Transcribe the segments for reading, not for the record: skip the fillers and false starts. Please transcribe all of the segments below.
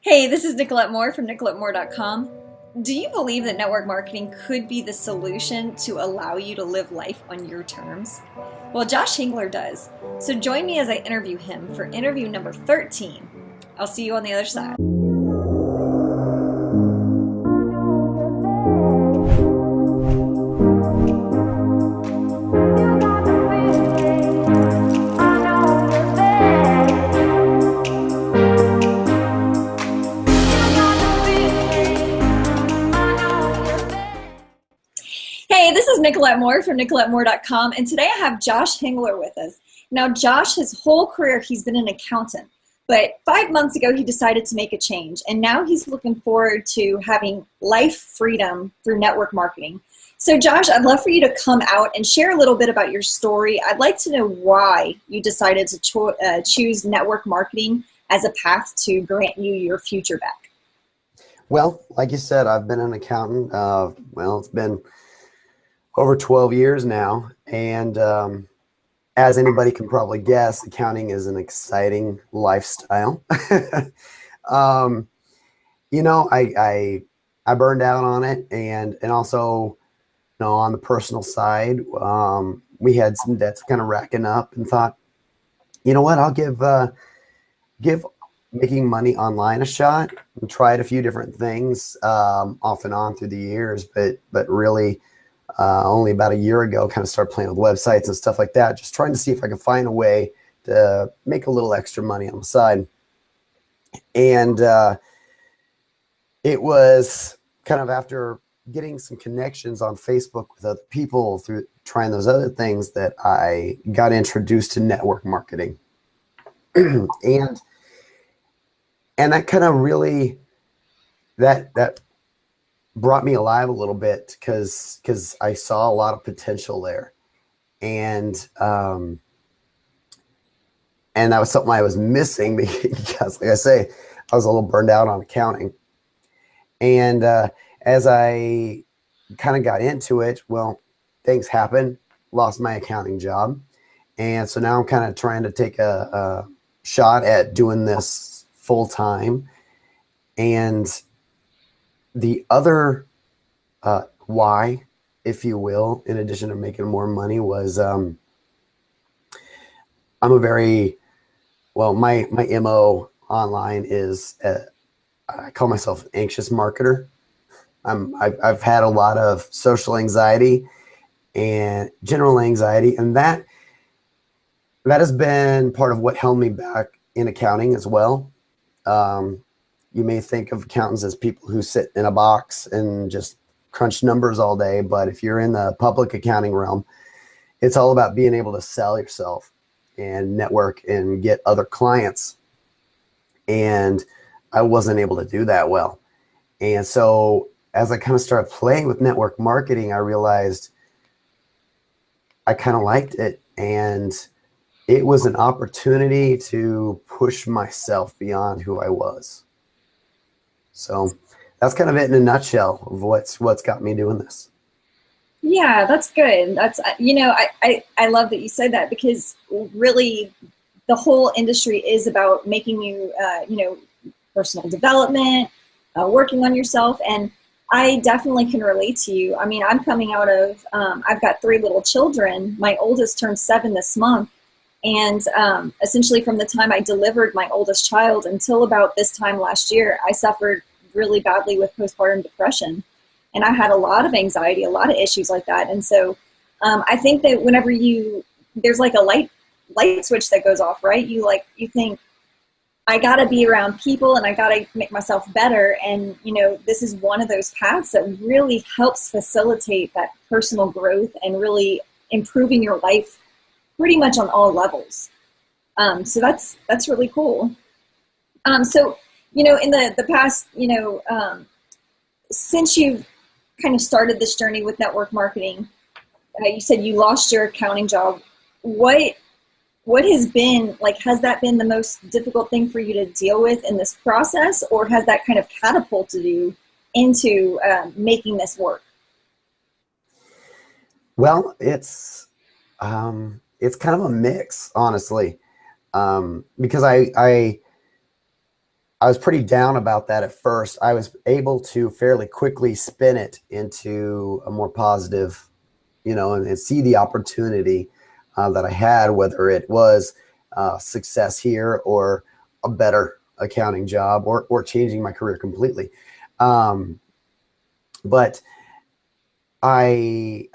Hey, this is Nicolette Moore from NicoletteMoore.com. Do you believe that network marketing could be the solution to allow you to live life on your terms? Well, Josh Henggeler does. So join me as I interview him for interview number 13. I'll see you on the other side. Hey, this is Nicolette Moore from NicoletteMoore.com, and today I have Josh Henggeler with us. Now, Josh, his whole career, he's been an accountant, but 5 months ago, he decided to make a change, and now he's looking forward to having life freedom through network marketing. So, Josh, I'd love for you to come out and share a little bit about your story. I'd like to know why you decided to choose network marketing as a path to grant you your future back. Well, like you said, I've been an accountant. It's been over 12 years now. And as anybody can probably guess, accounting is an exciting lifestyle. I burned out on it. And also, on the personal side, we had some debts kind of racking up and thought, you know what, I'll give making money online a shot and tried a few different things off and on through the years, but really only about a year ago kind of started playing with websites and stuff like that, just trying to see if I could find a way to make a little extra money on the side. And it was kind of after getting some connections on Facebook with other people through trying those other things that I got introduced to network marketing. and that kind of really that brought me alive a little bit because I saw a lot of potential there, and that was something I was missing because, like I say, I was a little burned out on accounting. And as I kind of got into it, well, things happened. Lost my accounting job, and so now I'm kind of trying to take a shot at doing this full time. And the other why, if you will, in addition to making more money, was I'm a very, my MO online is I call myself an anxious marketer. I've had a lot of social anxiety and general anxiety, and that has been part of what held me back in accounting as well. You may think of accountants as people who sit in a box and just crunch numbers all day. But if you're in the public accounting realm, it's all about being able to sell yourself and network and get other clients. And I wasn't able to do that well. And so as I kind of started playing with network marketing, I realized I kind of liked it. And it was an opportunity to push myself beyond who I was. So that's kind of it in a nutshell of what's got me doing this. Yeah, that's good. That's, I love that you said that, because really the whole industry is about making you, personal development, working on yourself. And I definitely can relate to you. I mean, I'm coming out of, I've got 3 little children. My oldest turned 7 this month. And essentially from the time I delivered my oldest child until about this time last year, I suffered really badly with postpartum depression. And I had a lot of anxiety, a lot of issues like that. And so I think that whenever there's like a light switch that goes off, right? You think, I got to be around people and I got to make myself better. And, this is one of those paths that really helps facilitate that personal growth and really improving your life pretty much on all levels. So that's really cool. So, in the past, since you've kind of started this journey with network marketing, you said you lost your accounting job. What has been, has that been the most difficult thing for you to deal with in this process, or has that kind of catapulted you into making this work? Well, it's kind of a mix, honestly, because I I was pretty down about that at first. I was able to fairly quickly spin it into a more positive, and see the opportunity that I had, whether it was success here or a better accounting job or changing my career completely. But I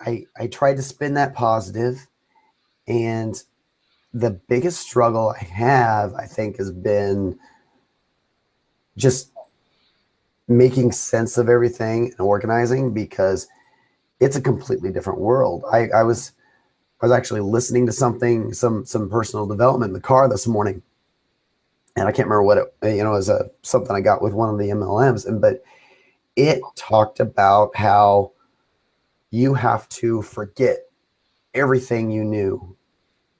tried to spin that positive, and the biggest struggle I have, I think, has been just making sense of everything and organizing, because it's a completely different world. I was actually listening to some personal development in the car this morning, and I can't remember what it was something I got with one of the MLMs, but it talked about how you have to forget everything you knew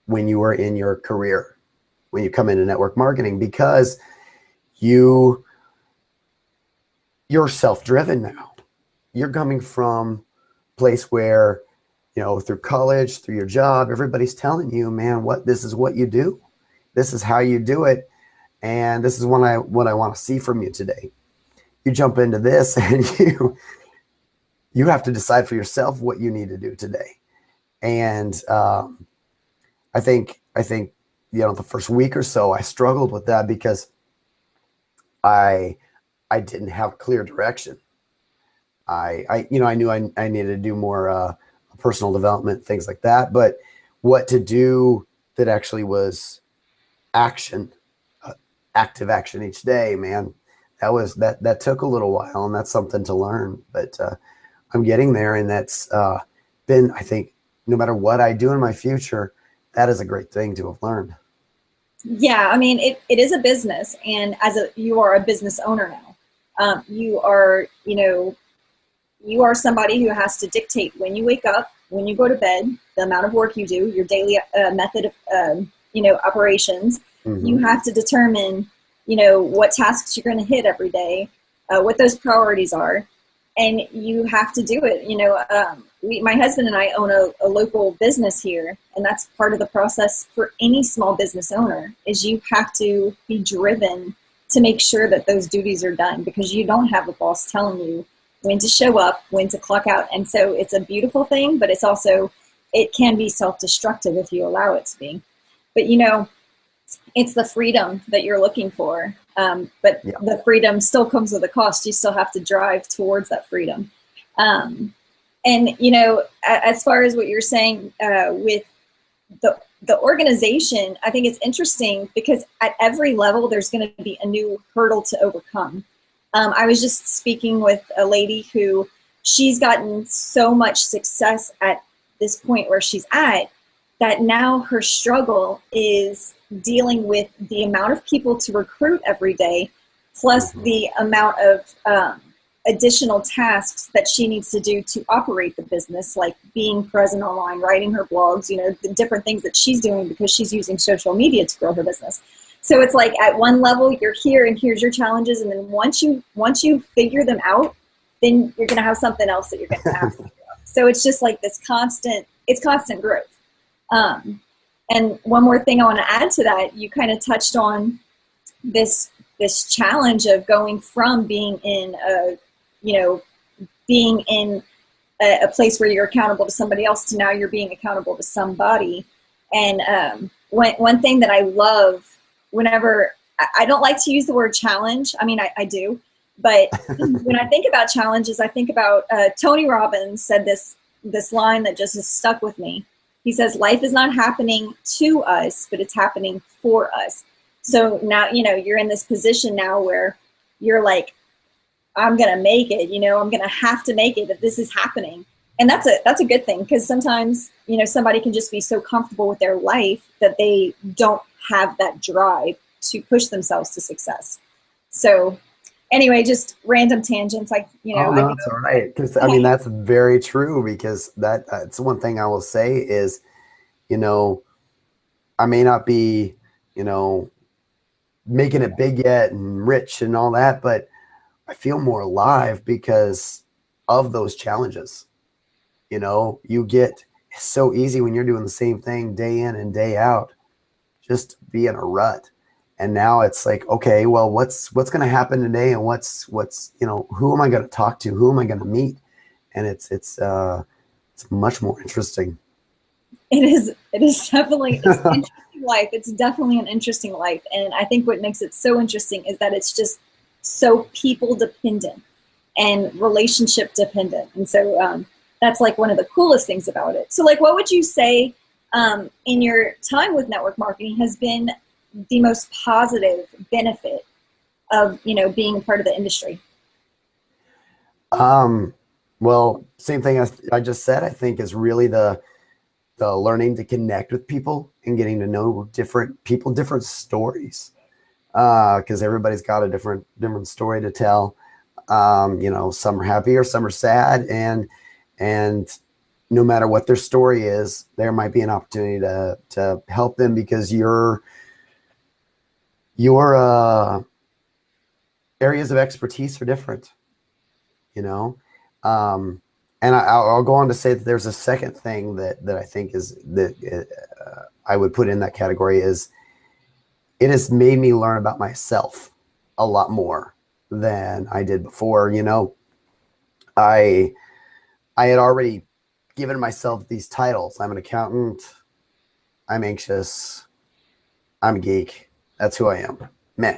when you were in your career, when you come into network marketing, because you're self-driven now. You're coming from a place where, through college, through your job, everybody's telling you, man, this is what you do. This is how you do it. And this is what I want to see from you today. You jump into this and you have to decide for yourself what you need to do today. And I think the first week or so I struggled with that, because I didn't have clear direction. I knew I needed to do more personal development, things like that, but what to do that actually was action, active action each day, man, that took a little while, and that's something to learn. But I'm getting there, and that's been, I think, no matter what I do in my future, that is a great thing to have learned. Yeah, I mean, it is a business, and you are a business owner now. You are somebody who has to dictate when you wake up, when you go to bed, the amount of work you do, your daily method of operations. Mm-hmm. You have to determine what tasks you're going to hit every day, what those priorities are, and you have to do it. My husband and I own a local business here, and that's part of the process for any small business owner, is you have to be driven to make sure that those duties are done, because you don't have a boss telling you when to show up, when to clock out. And so it's a beautiful thing, but it can be self-destructive if you allow it to be. But it's the freedom that you're looking for. But yeah, the freedom still comes with a cost. You still have to drive towards that freedom. And, as far as what you're saying with the organization, I think it's interesting, because at every level, there's going to be a new hurdle to overcome. I was just speaking with a lady who, she's gotten so much success at this point where she's at, that now her struggle is dealing with the amount of people to recruit every day, plus the amount of additional tasks that she needs to do to operate the business, like being present online, writing her blogs, the different things that she's doing, because she's using social media to grow her business. So it's like, at one level, you're here and here's your challenges, and then once you figure them out, then you're going to have something else that you're going to have to figure out. So it's just like this constant growth. And one more thing I want to add to that, you kind of touched on this challenge of going from being in a place where you're accountable to somebody else to now you're being accountable to somebody. And one thing that I love, whenever, I don't like to use the word challenge. I mean, I do, but when I think about challenges, I think about Tony Robbins said this line that just has stuck with me. He says, life is not happening to us, but it's happening for us. So now, you're in this position now where you're like, I'm going to make it, I'm going to have to make it, that this is happening. And that's a good thing, because sometimes, somebody can just be so comfortable with their life that they don't have that drive to push themselves to success. So anyway, just random tangents. Oh, no, it's all right. Because I mean, that's very true, because that's one thing I will say is, I may not be, making it big yet and rich and all that, but I feel more alive because of those challenges. It's so easy when you're doing the same thing day in and day out, just be in a rut. And now it's like, okay, well, what's going to happen today, and what's who am I going to talk to, who am I going to meet? And it's much more interesting. It is definitely, it's an interesting life. It's definitely an interesting life. And I think what makes it so interesting is that it's just so people dependent and relationship dependent. And so that's like one of the coolest things about it. So like, what would you say in your time with network marketing has been the most positive benefit of, being part of the industry? Well, same thing as I just said, I think is really the learning to connect with people and getting to know different people, different stories. Because everybody's got a different story to tell. Some are happy or some are sad, and no matter what their story is, there might be an opportunity to help them, because your areas of expertise are different, and I'll go on to say that there's a second thing that I think is that I would put in that category is it has made me learn about myself a lot more than I did before. I had already given myself these titles. I'm an accountant. I'm anxious. I'm a geek. That's who I am. Meh.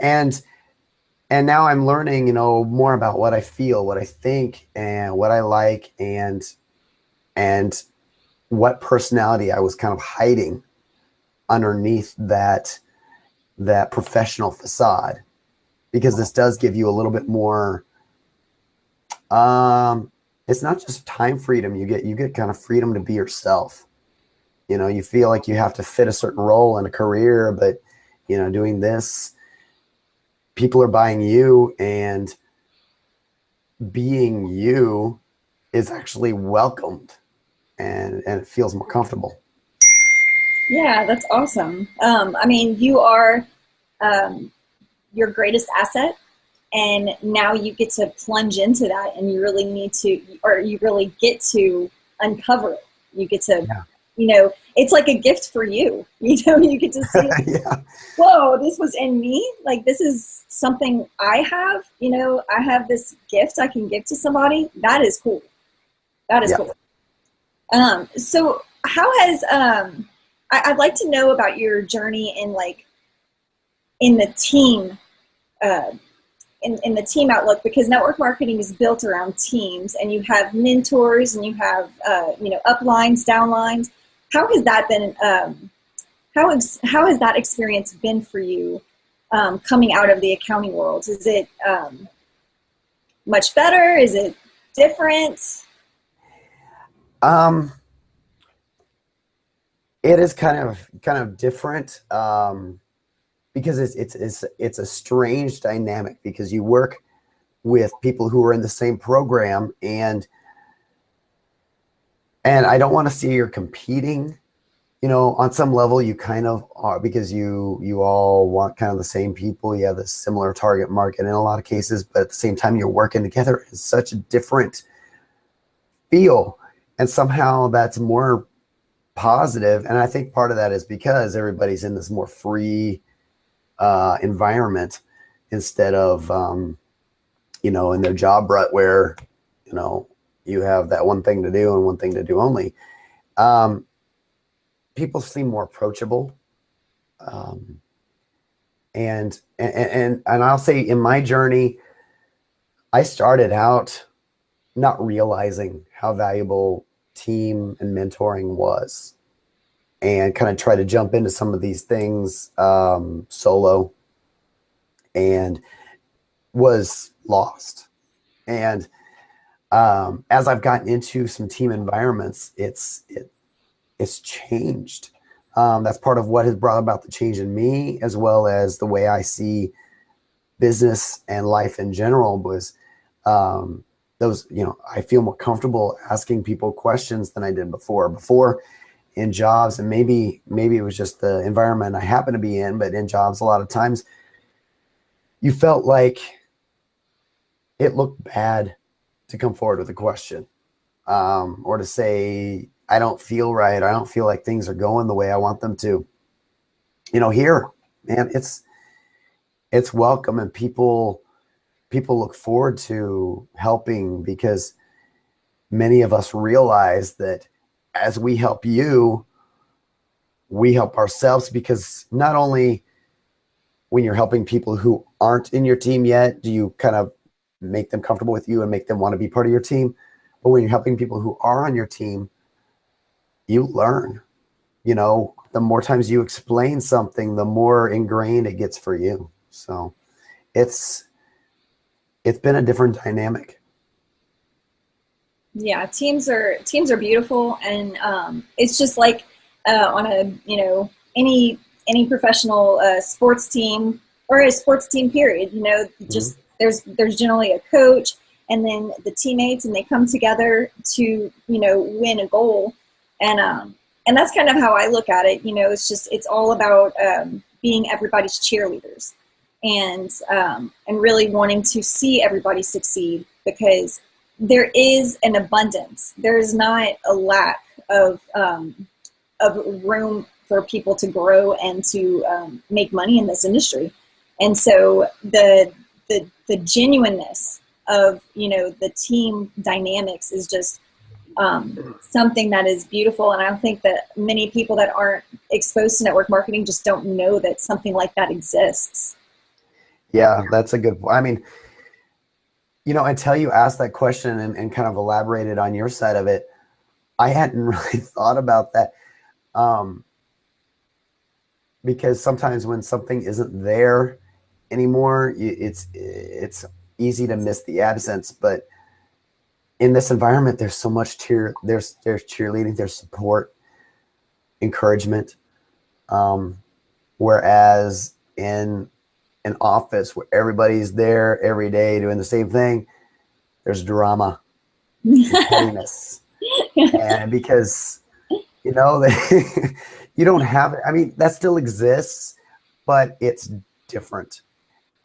And now I'm learning, more about what I feel, what I think, and what I like, and what personality I was kind of hiding underneath that professional facade, because this does give you a little bit more. It's not just time freedom. You get kind of freedom to be yourself. You feel like you have to fit a certain role in a career, but doing this, people are buying you, and being you is actually welcomed, and it feels more comfortable. Yeah, that's awesome. I mean, you are your greatest asset, and now you get to plunge into that, and you really need to, or you really get to uncover it. You get to, it's like a gift for you. You get to see, Yeah. Whoa, this was in me. Like, this is something I have. I have this gift I can give to somebody. That is cool. That is cool. So how has I'd like to know about your journey in the team, in the team outlook, because network marketing is built around teams, and you have mentors, and you have uplines, downlines. How has that been? How has that experience been for you, coming out of the accounting world? Is it much better? Is it different? It is kind of different, because it's a strange dynamic, because you work with people who are in the same program, and I don't want to say you're competing. On some level you kind of are, because you all want kind of the same people. You have a similar target market in a lot of cases, but at the same time you're working together. It's such a different feel, and somehow that's more positive. And I think part of that is because everybody's in this more free environment, instead of in their job rut where you have that one thing to do and one thing to do only. People seem more approachable, and I'll say in my journey, I started out not realizing how valuable team and mentoring was, and kind of try to jump into some of these things solo, and was lost. And as I've gotten into some team environments, it's changed. That's part of what has brought about the change in me, as well as the way I see business and life in general. Was I feel more comfortable asking people questions than I did before in jobs. And maybe it was just the environment I happen to be in, but in jobs, a lot of times you felt like it looked bad to come forward with a question, or to say, I don't feel right. I don't feel like things are going the way I want them to. Here man, it's welcome, and people look forward to helping, because many of us realize that as we help you, we help ourselves, because not only when you're helping people who aren't in your team yet, do you kind of make them comfortable with you and make them want to be part of your team, but when you're helping people who are on your team, you learn. You know, the more times you explain something, the more ingrained it gets for you. So it's been a different dynamic. Yeah, teams are beautiful, and it's just like on a any professional sports team, or a sports team period. Just there's generally a coach, and then the teammates, and they come together to win a goal, and that's kind of how I look at it. It's all about being everybody's cheerleaders, and really wanting to see everybody succeed, because there is an abundance. There is not a lack of room for people to grow and to make money in this industry. And so the genuineness of the team dynamics is just something that is beautiful. And I think that many people that aren't exposed to network marketing just don't know that something like that exists. Yeah, that's a good. I mean, until you asked that question and kind of elaborated on your side of it, I hadn't really thought about that. Because sometimes when something isn't there anymore, it's easy to miss the absence. But in this environment, there's so much there's cheerleading, there's support, encouragement. Whereas in an office where everybody's there every day doing the same thing, there's drama and pettiness. And because you don't have it. I mean, that still exists, but it's different,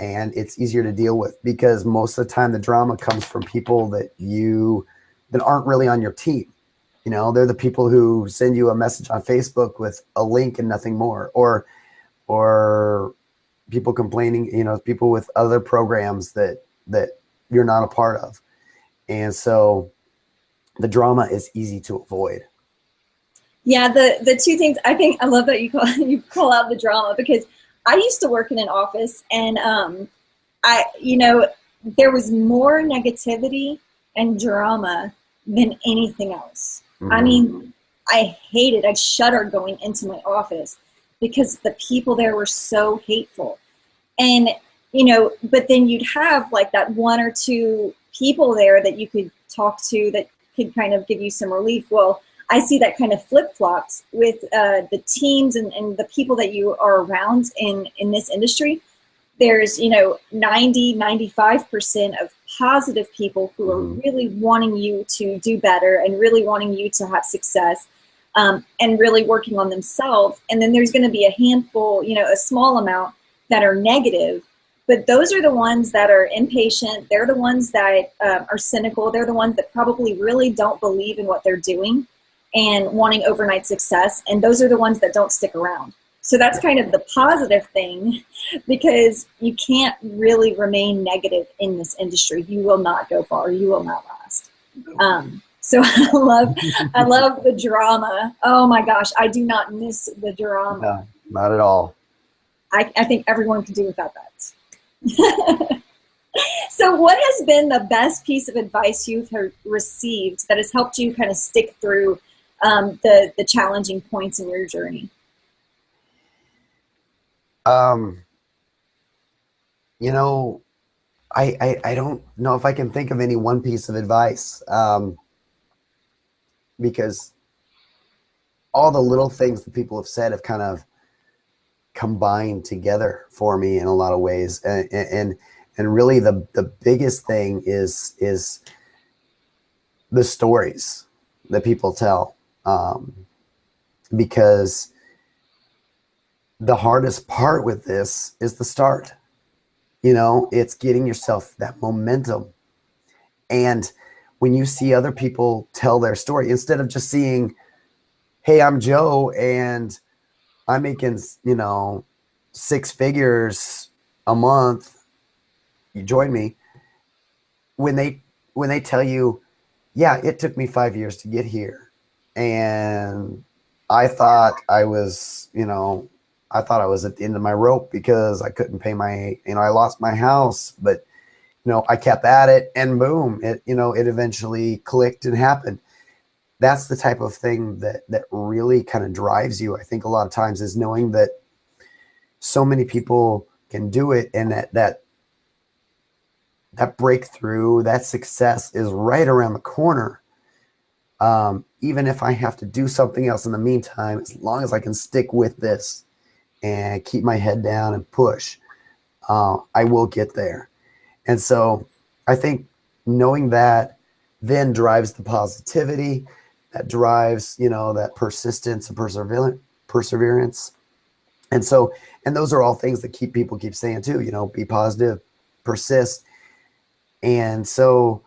and it's easier to deal with, because most of the time the drama comes from people that aren't really on your team. They're the people who send you a message on Facebook with a link and nothing more, or people complaining, people with other programs that you're not a part of. And so the drama is easy to avoid. Yeah, the two things, I think I love that you call out the drama, because I used to work in an office, and there was more negativity and drama than anything else. Mm-hmm. I mean, I hated, I shuddered going into my office, because the people there were so hateful. And but then you'd have like that one or two people there that you could talk to that could kind of give you some relief. Well, I see that kind of flip-flops with the teams and the people that you are around in this industry. There's 90-95% of positive people who are really wanting you to do better and really wanting you to have success, and really working on themselves. And then there's going to be a handful, a small amount that are negative. But those are the ones that are impatient. They're the ones that are cynical. They're the ones that probably really don't believe in what they're doing and wanting overnight success. And those are the ones that don't stick around. So that's kind of the positive thing, because you can't really remain negative in this industry. You will not go far. You will not last. So I love the drama. Oh my gosh, I do not miss the drama. No, not at all. I think everyone could do without that. So what has been the best piece of advice you've received that has helped you kind of stick through the challenging points in your journey? I don't know if I can think of any one piece of advice, because all the little things that people have said have kind of combined together for me in a lot of ways. And really the biggest thing is the stories that people tell, because the hardest part with this is the start. It's getting yourself that momentum. And when you see other people tell their story, instead of just seeing, hey, I'm Joe and I'm making, six figures a month, you join me. When they tell you, yeah, it took me 5 years to get here, and I thought I was, I thought I was at the end of my rope because I couldn't pay my, I lost my house, but I kept at it, and boom, it eventually clicked and happened. That's the type of thing that really kind of drives you. I think a lot of times is knowing that so many people can do it, and that breakthrough, that success is right around the corner. Even if I have to do something else in the meantime, as long as I can stick with this and keep my head down and push, I will get there. And so I think knowing that then drives the positivity, that drives, that persistence and perseverance. And so, and those are all things that people keep saying too, be positive, persist. And so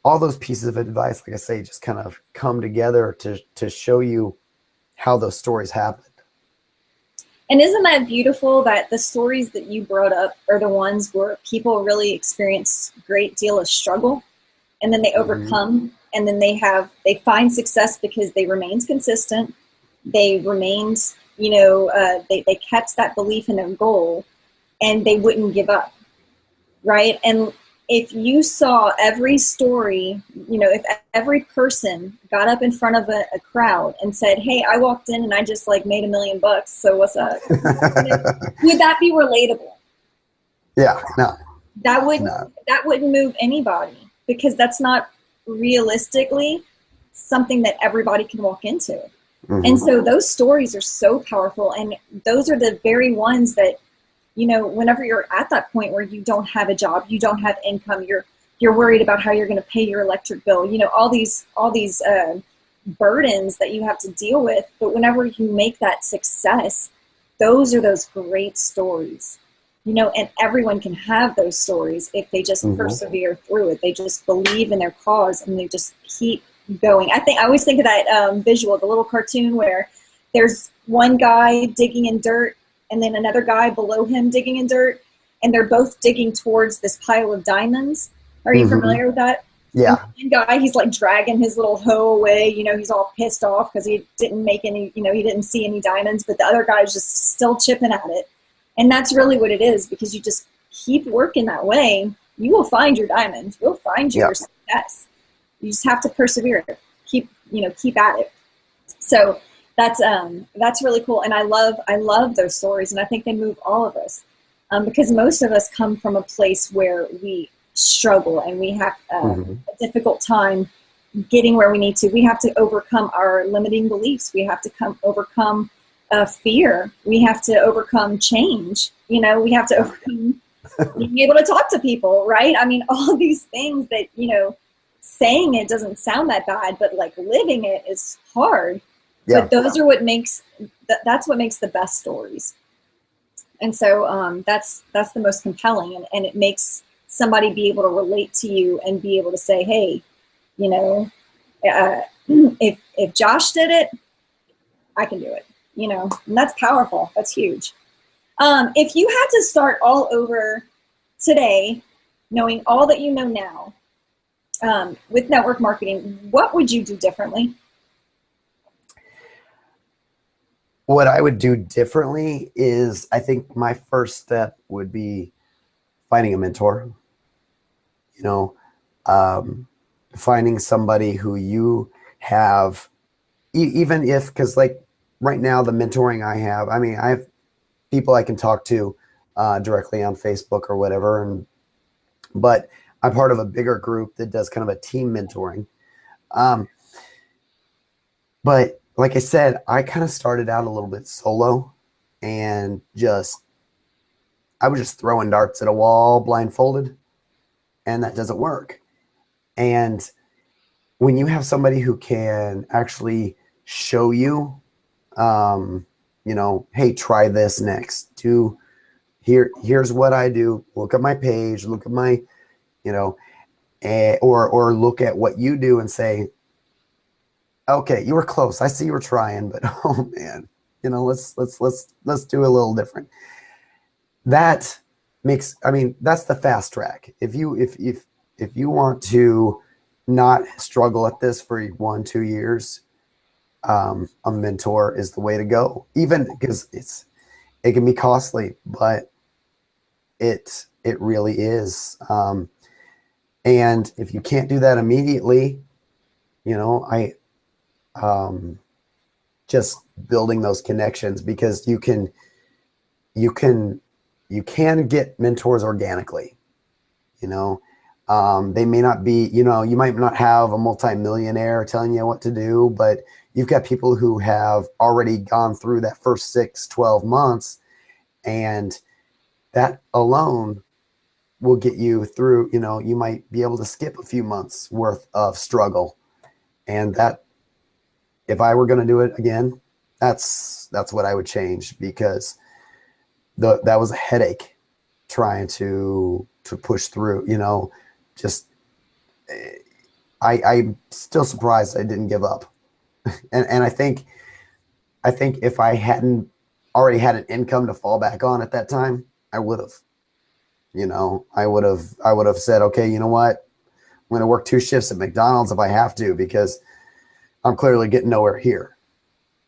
all those pieces of advice, like I say, just kind of come together to show you how those stories happened. And isn't that beautiful that the stories that you brought up are the ones where people really experience a great deal of struggle, and then they overcome, and then they find success because they remained consistent. They remained, they kept that belief in their goal, and they wouldn't give up. Right. And if you saw every story, if every person got up in front of a crowd and said, hey, I walked in and I just made $1 million, so what's up? Would that be relatable? Yeah, no. That wouldn't move anybody, because that's not realistically something that everybody can walk into. And so those stories are so powerful, and those are the very ones that, whenever you're at that point where you don't have a job, you don't have income, you're worried about how you're going to pay your electric bill, all these burdens that you have to deal with. But whenever you make that success, those are those great stories, and everyone can have those stories if they just persevere through it. They just believe in their cause and they just keep going. I always think of that visual, the little cartoon where there's one guy digging in dirt and then another guy below him digging in dirt, and they're both digging towards this pile of diamonds. Are you familiar with that? Yeah. And one guy, he's dragging his little hoe away, he's all pissed off because he didn't make any, he didn't see any diamonds, but the other guy's just still chipping at it. And that's really what it is, because you just keep working that way, you will find your diamond. You'll find your success. You just have to persevere. Keep at it. So that's really cool. And I love those stories. And I think they move all of us, because most of us come from a place where we struggle and we have a difficult time getting where we need to. We have to overcome our limiting beliefs. We have to overcome fear. We have to overcome change. We have to overcome being able to talk to people, right? I mean, all these things that, saying it doesn't sound that bad, but living it is hard. Yeah. But those are what makes, that's what makes the best stories. And so that's the most compelling, and it makes somebody be able to relate to you and be able to say, hey, if Josh did it, I can do it, and that's powerful. That's huge. If you had to start all over today, knowing all that you know now, with network marketing, what would you do differently? What I would do differently is, I think my first step would be finding a mentor, finding somebody who you have, even if, because right now the mentoring I have, I have people I can talk to directly on Facebook or whatever, but I'm part of a bigger group that does kind of a team mentoring. But like I said, I kind of started out a little bit solo, and I was just throwing darts at a wall blindfolded, and that doesn't work. And when you have somebody who can actually show you, hey, try this next. Here's what I do. Look at my page. Look at my, or look at what you do and say, okay, you were close. I see you were trying, but oh man, let's do a little different. that makes, I mean, that's the fast track. If you want to not struggle at this for 1-2 years, a mentor is the way to go, even because it can be costly, but it really is. And if you can't do that immediately, I just building those connections, because you can get mentors organically. They may not be, you might not have a multimillionaire telling you what to do, but you've got people who have already gone through that first 6-12 months, and that alone will get you through. You might be able to skip a few months worth of struggle. And that, if I were going to do it again, that's what I would change, because that was a headache trying to push through, just, I'm still surprised I didn't give up. And I think if I hadn't already had an income to fall back on at that time, I would have, I would have said, okay, you know what? I'm going to work 2 shifts at McDonald's if I have to, because I'm clearly getting nowhere here.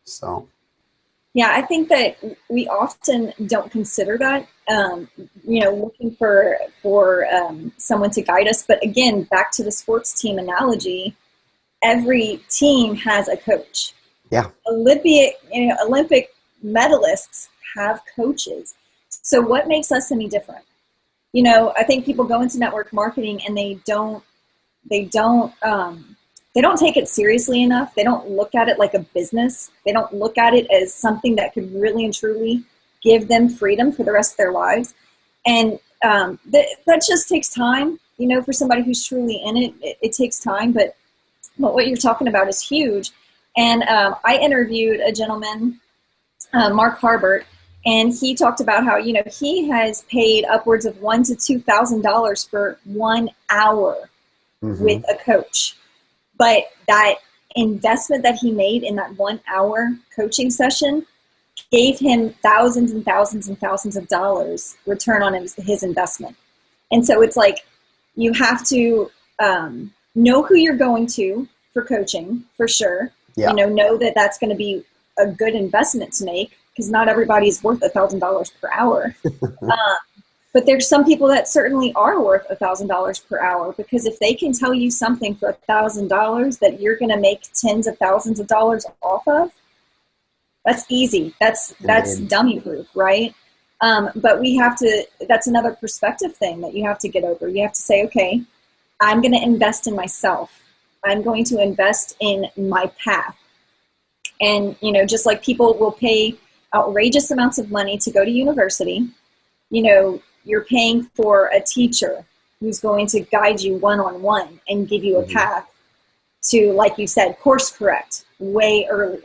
So. Yeah, I think that we often don't consider that, looking for someone to guide us. But again, back to the sports team analogy, every team has a coach. Yeah. Olympic medalists have coaches. So what makes us any different? I think people go into network marketing and they don't take it seriously enough. They don't look at it like a business. They don't look at it as something that could really and truly give them freedom for the rest of their lives. And that just takes time, for somebody who's truly in it. It takes time, but what you're talking about is huge. And I interviewed a gentleman, Mark Harbert, and he talked about how, he has paid upwards of $1,000 to $2,000 for 1 hour with a coach. But that investment that he made in that 1 hour coaching session gave him thousands and thousands and thousands of dollars return on his investment. And so it's like, you have to know who you're going to for coaching, for sure. Yeah. Know that that's going to be a good investment to make, because not everybody's worth $1,000 per hour. But there's some people that certainly are worth $1,000 per hour, because if they can tell you something for $1,000 that you're going to make tens of thousands of dollars off of, that's easy. That's dummy proof, right? But that's another perspective thing that you have to get over. You have to say, okay, I'm going to invest in myself. I'm going to invest in my path. And, just like people will pay outrageous amounts of money to go to university, you're paying for a teacher who's going to guide you one-on-one and give you a path to, like you said, course correct way earlier.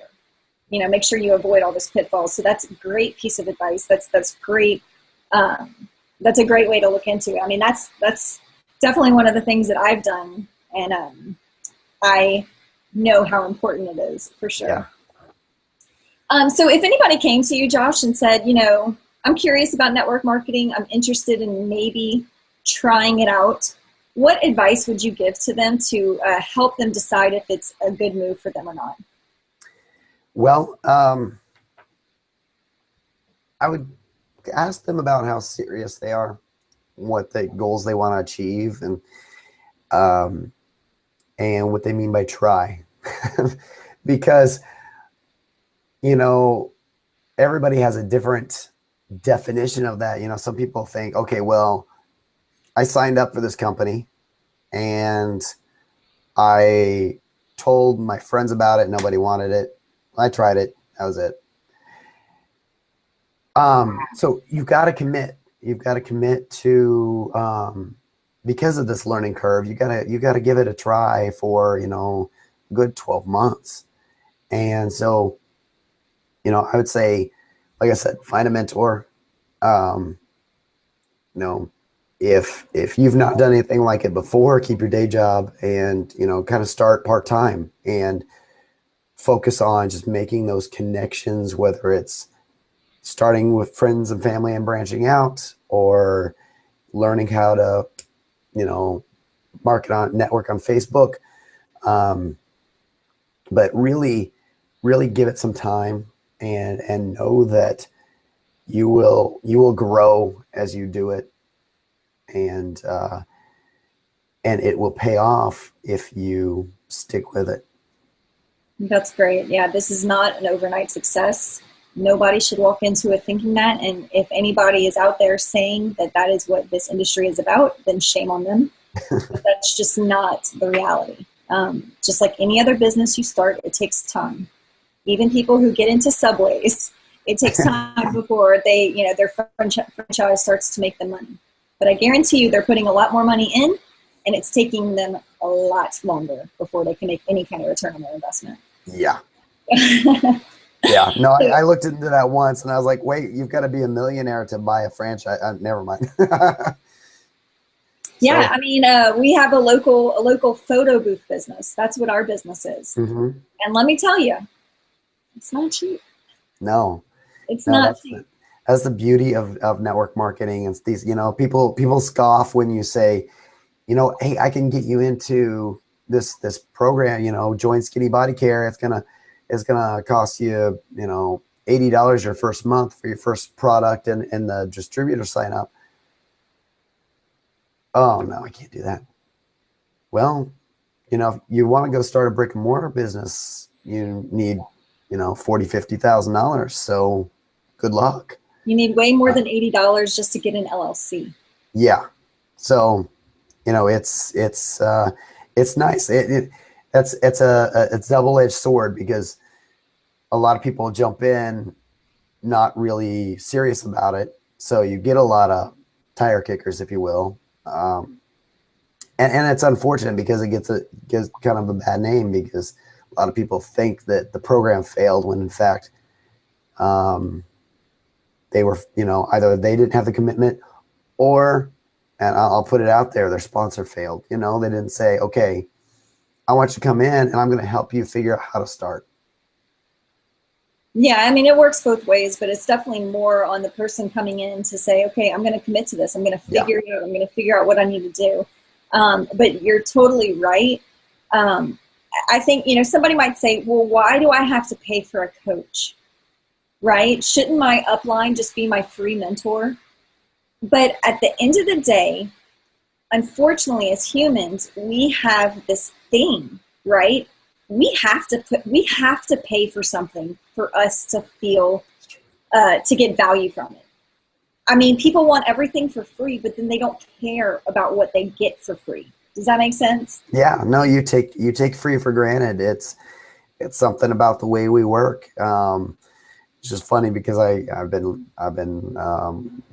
Make sure you avoid all those pitfalls. So that's a great piece of advice. That's great. That's a great way to look into it. I mean, that's definitely one of the things that I've done, and I know how important it is, for sure. Yeah. So if anybody came to you, Josh, and said, I'm curious about network marketing, I'm interested in maybe trying it out, what advice would you give to them to help them decide if it's a good move for them or not? Well, I would ask them about how serious they are, what the goals they want to achieve, and what they mean by try. Because, everybody has a different definition of that. Some people think, okay, well, I signed up for this company and I told my friends about it. Nobody wanted it. I tried it. That was it. So you've got to commit. You've got to commit to, because of this learning curve, you gotta give it a try for, good 12 months. And so, I would say, like I said, find a mentor. If you've not done anything like it before, keep your day job and, kind of start part-time and focus on just making those connections, whether it's starting with friends and family and branching out, or learning how to, network on Facebook. But really, really give it some time, and know that you will grow as you do it. And it will pay off if you stick with it. That's great. Yeah, this is not an overnight success. Nobody should walk into it thinking that. And if anybody is out there saying that that is what this industry is about, then shame on them. But that's just not the reality. Just like any other business you start, it takes time. Even people who get into Subways, it takes time before their franchise starts to make them money. But I guarantee you they're putting a lot more money in, and it's taking them a lot longer before they can make any kind of return on their investment. Yeah. Yeah. No, I looked into that once and I was like, wait, you've got to be a millionaire to buy a franchise. Never mind. Yeah. I mean, we have a local photo booth business. That's what our business is. Mm-hmm. And let me tell you, it's not cheap. No, it's not cheap. That's the beauty of network marketing. It's these, people scoff when you say, hey, I can get you into this program, join Skinny Body Care. It's gonna cost you, $80 your first month for your first product and the distributor sign up. Oh no, I can't do that. Well, if you want to go start a brick and mortar business, you need, $40,000, $50,000. So good luck. You need way more than $80 just to get an LLC. Yeah. So, it's nice. It's a double-edged sword, because a lot of people jump in not really serious about it. So you get a lot of tire kickers, if you will. And it's unfortunate because it gets kind of a bad name, because a lot of people think that the program failed when in fact they were, either they didn't have the commitment, or, and I'll put it out there, their sponsor failed. They didn't say, okay, I want you to come in and I'm going to help you figure out how to start. Yeah, I mean, it works both ways, but it's definitely more on the person coming in to say, okay, I'm going to commit to this. I'm going to figure it out. I'm going to figure out what I need to do. But you're totally right. I think, somebody might say, well, why do I have to pay for a coach? Right? Shouldn't my upline just be my free mentor? But at the end of the day, unfortunately, as humans, we have this thing, right? We have to pay for something for us to feel, to get value from it. I mean, people want everything for free, but then they don't care about what they get for free. Does that make sense? Yeah, no, you take free for granted. It's something about the way we work. It's just funny because I've been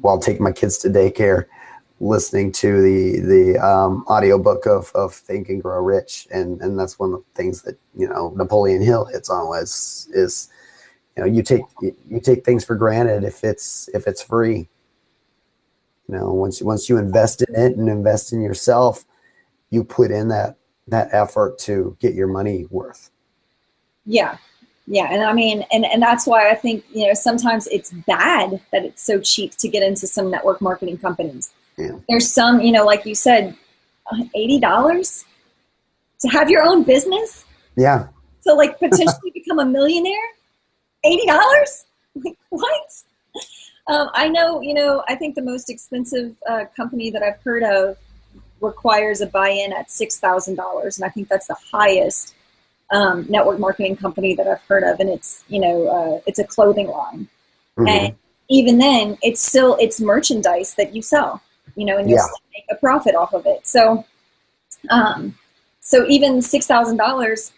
while taking my kids to daycare, listening to the audiobook of Think and Grow Rich, and that's one of the things that Napoleon Hill hits on is you take things for granted if it's free. Once you invest in it and invest in yourself, you put in that effort to get your money worth. Yeah. Yeah. And I mean, and that's why I think, sometimes it's bad that it's so cheap to get into some network marketing companies. Yeah. There's some, like you said, $80 to have your own business. Yeah. So potentially become a millionaire, $80? Like what? I know, I think the most expensive company that I've heard of requires a buy-in at $6,000. And I think that's the highest network marketing company that I've heard of. And it's, it's a clothing line. Mm-hmm. And even then it's merchandise that you sell, and you still make a profit off of it. So, so even $6,000,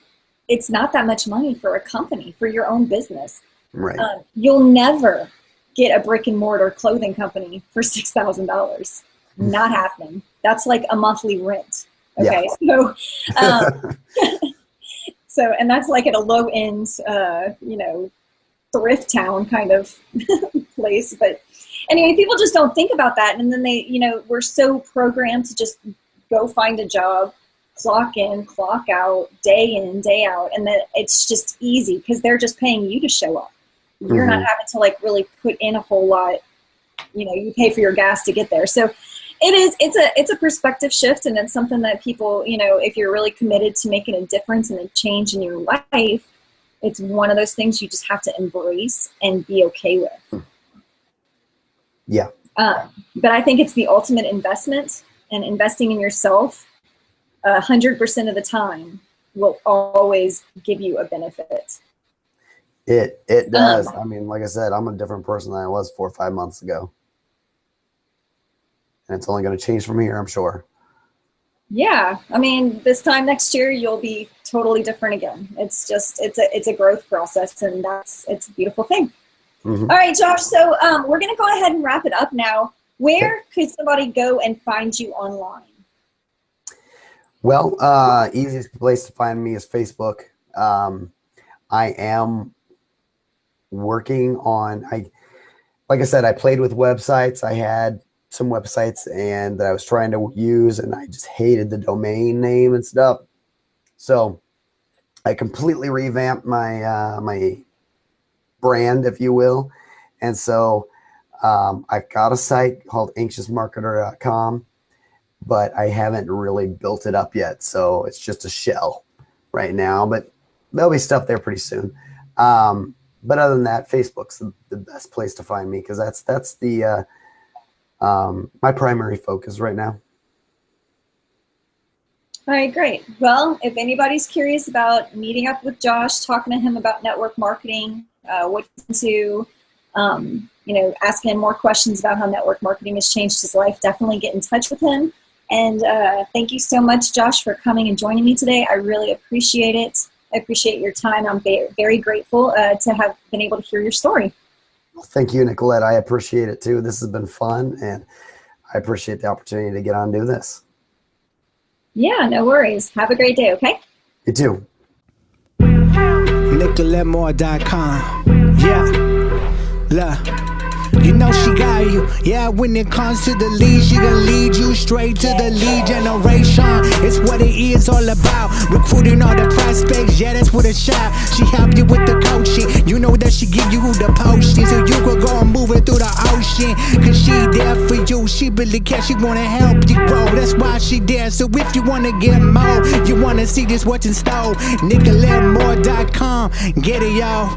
it's not that much money for a company, for your own business. Right. You'll never get a brick and mortar clothing company for $6,000. Not happening. That's like a monthly rent. Okay. Yeah. So, so, and that's like at a low end, thrift town kind of place. But anyway, people just don't think about that. And then they, we're so programmed to just go find a job, clock in, clock out, day in, day out. And then it's just easy because they're just paying you to show up. You're not having to like really put in a whole lot. You know, you pay for your gas to get there. So it's a perspective shift, and it's something that people, you know, if you're really committed to making a difference and a change in your life, it's one of those things you just have to embrace and be okay with. Yeah. But I think it's the ultimate investment, and investing in yourself 100% of the time will always give you a benefit. It does. I mean, like I said, I'm a different person than I was 4 or 5 months ago. And it's only going to change from here, I'm sure. Yeah. I mean, this time next year, you'll be totally different again. It's just, it's a growth process, and it's a beautiful thing. All right, Josh. So we're going to go ahead and wrap it up now. Where could somebody go and find you online? Well, easiest place to find me is Facebook. I am working on, like I said, I played with websites. I had some websites and that I was trying to use, and I just hated the domain name and stuff. So I completely revamped my my brand, if you will. And so I've got a site called anxiousmarketer.com, but I haven't really built it up yet. So it's just a shell right now, but there'll be stuff there pretty soon. But other than that, Facebook's the best place to find me, because that's the my primary focus right now. All right, great. Well, if anybody's curious about meeting up with Josh, talking to him about network marketing, what to, you know, asking him more questions about how network marketing has changed his life, definitely get in touch with him. And thank you so much, Josh, for coming and joining me today. I really appreciate it. I appreciate your time. I'm very, very grateful to have been able to hear your story. Well, thank you, Nicolette. I appreciate it too. This has been fun, and I appreciate the opportunity to get on and do this. Yeah, no worries. Have a great day, okay? You too. NicoletteMoore.com. Yeah. Look. You know she got you. Yeah, when it comes to the lead, she gon' lead you straight to the lead generation. It's what it is all about. Recruiting all the prospects, yeah, that's what it's shot. She help you with the coaching. You know that she give you the potion, so you could go and move it through the ocean. Cause she there for you. She really cares. She wanna help you grow. That's why she there. So if you wanna get more, you wanna see this what's in store, NicoletteMoore.com. Get it, y'all.